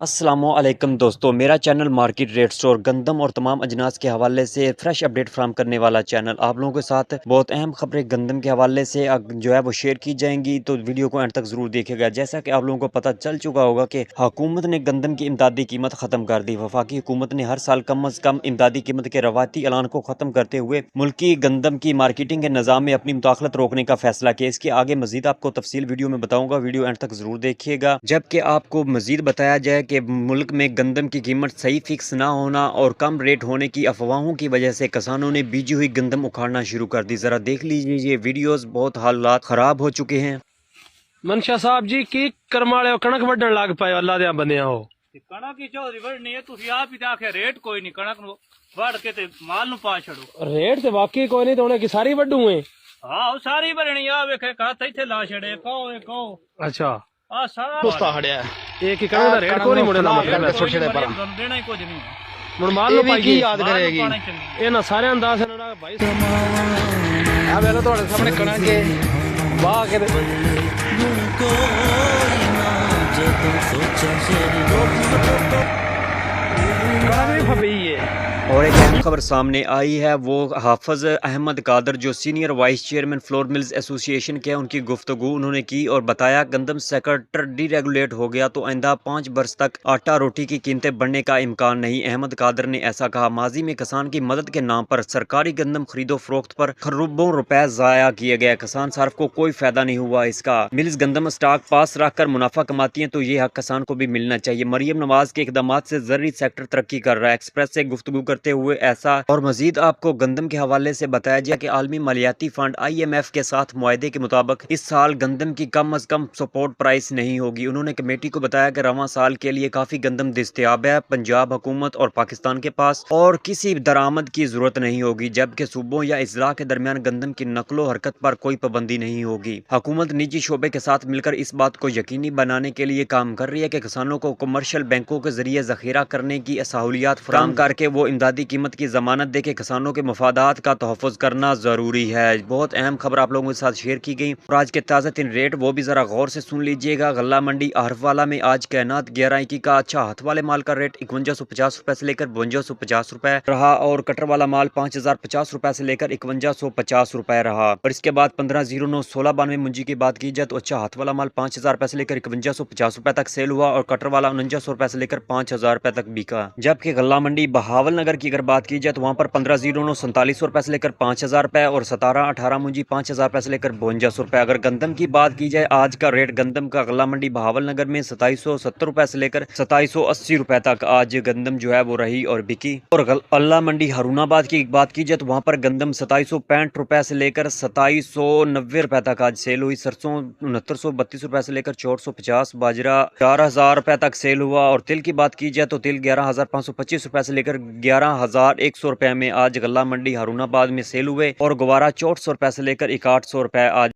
السلام علیکم دوستو، میرا چینل مارکیٹ ریٹ سٹور گندم اور تمام اجناس کے حوالے سے فریش اپڈیٹ فراہم کرنے والا چینل آپ لوگوں کے ساتھ بہت اہم خبریں گندم کے حوالے سے جو ہے وہ شیئر کی جائیں گی، تو ویڈیو کو اینڈ تک ضرور دیکھے گا۔ جیسا کہ آپ لوگوں کو پتہ چل چکا ہوگا کہ حکومت نے گندم کی امدادی قیمت ختم کر دی۔ وفاقی حکومت نے ہر سال کم از کم امدادی قیمت کے روایتی اعلان کو ختم کرتے ہوئے ملکی گندم کی مارکیٹنگ کے نظام میں اپنی مداخلت روکنے کا فیصلہ کیا۔ اس کے آگے مزید آپ کو تفصیل ویڈیو میں بتاؤں گا، ویڈیو اینڈ تک ضرور دیکھیے گا۔ جبکہ آپ کو مزید بتایا جائے کہ ملک میں گندم کی قیمت صحیح فکس نہ ہونا اور کم ریٹ ہونے کی افواہوں کی وجہ سے کسانوں نے بیجی ہوئی گندم اکھاڑنا شروع کر دی۔ ذرا دیکھ لیجیے یہ ویڈیوز، بہت حالات خراب ہو چکے ہیں۔ منشا صاحب جی کی کرمالے کنک وڈن لگ پائے اللہ دیا بندیاں ہو کنک ہی چودھری وڈنی ہے، تسی آپ ہی آخیا ریٹ کوئی نہیں، کنک نو وڑ کے تے مال نو پا چھڑو۔ ریٹ تے واقعی کوئی نہیں تو انہیں کی ساری وڈوں ہیں۔ ہاں ساری بھرنی آ ویکھے کھات ایتھے لا چھڑے کہو اچھا آ سارا دوستا ہڑیا ایک ہی کنک دا ریٹ کوئی نہیں مڑے دا مطلب ہے چھوڑ چھڑے پرا دینا ہی کچھ نہیں، مڑ مال نو پائی کی یاد کرے گی اے نہ سارے انداز ہیں بھائی ਆ ਵੇਲੇ ਤੁਹਾਡੇ ਸਾਹਮਣੇ ਕਣਾਂਗੇ ਵਾਹ ਕੇ کڑک بھی پھپی ہے۔ اور ایک اہم خبر سامنے آئی ہے، وہ حافظ احمد قادر جو senior vice chairman flour mills ایسوسی ایشن کے، ان کی گفتگو انہوں نے کی اور بتایا گندم سیکٹر ڈی ریگولیٹ ہو گیا تو آئندہ 5 برس تک آٹا روٹی کی قیمتیں بڑھنے کا امکان نہیں۔ احمد قادر نے ایسا کہا، ماضی میں کسان کی مدد کے نام پر سرکاری گندم خرید و فروخت پر خربوں روپے ضائع کیے گئے، کسان صارف کو کوئی فائدہ نہیں ہوا اس کا۔ ملز گندم اسٹاک پاس رکھ کر منافع کماتی ہیں تو یہ حق کسان کو بھی ملنا چاہیے۔ مریم نواز کے اقدامات سے زرعی سیکٹر ترقی کر رہا ہے۔ ایکسپریس سے گفتگو کرتے ہوئے ایسا اور مزید آپ کو گندم کے حوالے سے بتایا گیا کہ عالمی مالیاتی فنڈ IMF کے ساتھ معاہدے کے مطابق اس سال گندم کی کم از کم سپورٹ پرائس نہیں ہوگی۔ انہوں نے کمیٹی کو بتایا کہ رواں سال کے لیے کافی گندم دستیاب ہے، پنجاب حکومت اور پاکستان کے پاس اور کسی درآمد کی ضرورت نہیں ہوگی، جبکہ صوبوں یا اضلاع کے درمیان گندم کی نقل و حرکت پر کوئی پابندی نہیں ہوگی۔ حکومت نجی شعبے کے ساتھ مل کر اس بات کو یقینی بنانے کے لیے کام کر رہی ہے کہ کسانوں کو کمرشل بینکوں کے ذریعے ذخیرہ کرنے کی سہولیات فراہم کر کے وہ امدادی قیمت کی ضمانت دے کے کسانوں کے مفادات کا تحفظ کرنا ضروری ہے۔ بہت اہم خبر آپ لوگوں کے ساتھ شیئر کی گئی اور آج کے تازہ ترین ریٹ وہ بھی ذرا غور سے سن لیجئے گا۔ غلہ منڈی آہرف والا میں آج کائنات 11 کا اچھا ہاتھ والے مال کا ریٹ 5150 روپے سے لے کر 5250 روپے رہا اور کٹر والا مال 5050 روپے سے لے کر 5150 روپے رہا۔ اور اس کے بعد 1509-1692 منجی کی بات کی جائے تو اچھا ہاتھ والا مال 5000 روپے سے لے کر 5150 روپے تک سیل ہوا اور کٹر والا 4900 روپے سے لے کر 5000 روپے تک بکا۔ جبکہ غلہ منڈی بہاول نگر کی اگر بات کی جائے تو وہاں پر 1509-4700 روپے سے لے کر 5000 روپے اور 1718 منجی 5000 روپے سے لے کر 5200 روپے۔ اگر گندم کی بات کی جائے آج کا ریٹ گندم کا غلہ منڈی بہاول نگر میں 2770 روپے سے لے کر 2780 روپے تک آج گندم جو ہے وہ رہی اور بکی۔ اور غلہ منڈی ہارون آباد کی بات کی جائے تو وہاں پر گندم 2765 روپے سے لے کر 2790 روپے تک آج سیل ہوئی۔ سرسوں 6932 روپے سے لے کر 6450، باجرہ 4000 روپے تک سیل ہوا اور تل کی بات کی جائے تو تل 11525 روپے سے لے کر 11100 روپے میں آج غلہ منڈی ہارون آباد میں سیل ہوئے اور گوارہ 6400 روپے سے لے کر 6100 روپے آج